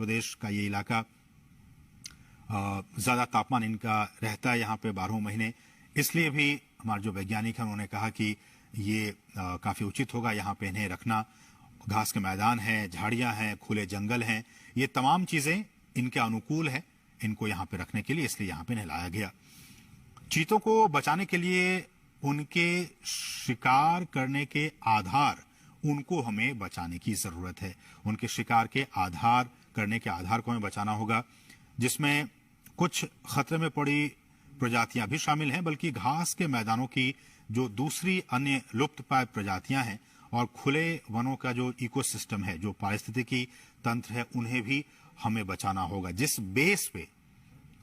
प्रदेश का ये इलाका ज़्यादा तापमान इनका रहता है यहाँ पे 12 महीने, इसलिए भी हमारे जो वैज्ञानिक हैं उन्होंने कहा कि ये काफ़ी उचित होगा यहाँ पे इन्हें रखना। घास के मैदान हैं, झाड़ियाँ हैं, खुले जंगल हैं, ये तमाम चीज़ें इनके अनुकूल है इनको यहाँ पे रखने के लिए, इसलिए यहाँ पे इन्हें लाया गया। चीतों को बचाने के लिए उनके शिकार करने के आधार, उनको हमें बचाने की जरूरत है। उनके शिकार के आधार करने के आधार को हमें बचाना होगा, जिसमें कुछ खतरे में पड़ी प्रजातियां भी शामिल हैं, बल्कि घास के मैदानों की जो दूसरी अन्य लुप्तप्राय प्रजातियां हैं और खुले वनों का जो इकोसिस्टम है, जो पारिस्थितिकी तंत्र है, उन्हें भी हमें बचाना होगा। जिस बेस पे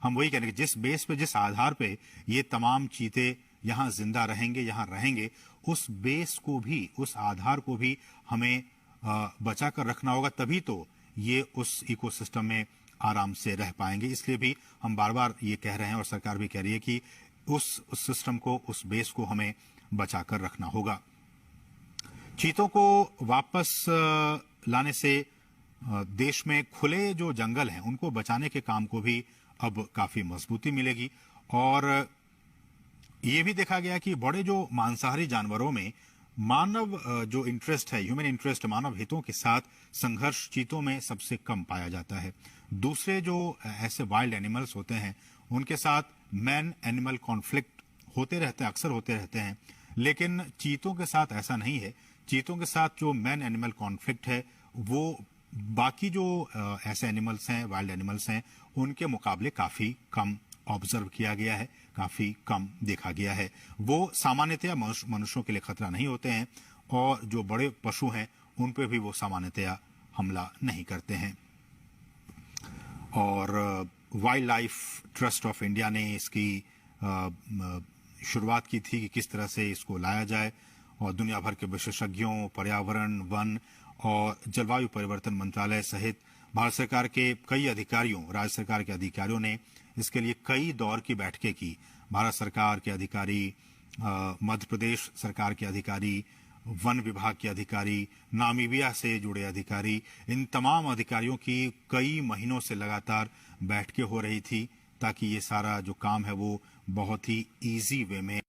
हम वही कह रहे हैं, जिस बेस पे, जिस आधार पे ये तमाम चीते यहां जिंदा रहेंगे, यहां रहेंगे, उस बेस को भी, उस आधार को भी हमें बचा कर रखना होगा, तभी तो ये उस इकोसिस्टम में आराम से रह पाएंगे। इसलिए भी हम बार बार ये कह रहे हैं और सरकार भी कह रही है कि उस सिस्टम को, उस बेस को हमें बचा कर रखना होगा। चीतों को वापस लाने से देश में खुले जो जंगल हैं उनको बचाने के काम को भी अब काफी मजबूती मिलेगी। और ये भी देखा गया कि बड़े जो मांसाहारी जानवरों में मानव जो इंटरेस्ट है, ह्यूमन इंटरेस्ट, मानव हितों के साथ संघर्ष चीतों में सबसे कम पाया जाता है। दूसरे जो ऐसे वाइल्ड एनिमल्स होते हैं उनके साथ मैन एनिमल कॉन्फ्लिक्ट होते रहते हैं, अक्सर होते रहते हैं, लेकिन चीतों के साथ ऐसा नहीं है। चीतों के साथ जो मैन एनिमल कॉन्फ्लिक्ट है वो बाकी जो ऐसे एनिमल्स हैं, वाइल्ड एनिमल्स हैं, उनके मुकाबले काफी कम ऑब्जर्व किया गया है, काफी कम देखा गया है। वो सामान्यतया मनुष्यों के लिए खतरा नहीं होते हैं और जो बड़े पशु हैं उन पे भी वो सामान्यतया हमला नहीं करते हैं। और wild life trust of India ने इसकी शुरुआत की थी कि किस तरह से इसको लाया जाए, और दुनिया भर के विशेषज्ञों, पर्यावरण, वन और जलवायु परिवर्तन मंत्रालय सहित भारत सरकार के कई अधिकारियों, राज्य सरकार के अधिकारियों ने इसके लिए कई दौर की बैठकें की। भारत सरकार के अधिकारी, मध्य प्रदेश सरकार के अधिकारी, वन विभाग के अधिकारी, नामीबिया से जुड़े अधिकारी, इन तमाम अधिकारियों की कई महीनों से लगातार बैठकें हो रही थी ताकि ये सारा जो काम है वो बहुत ही इजी वे में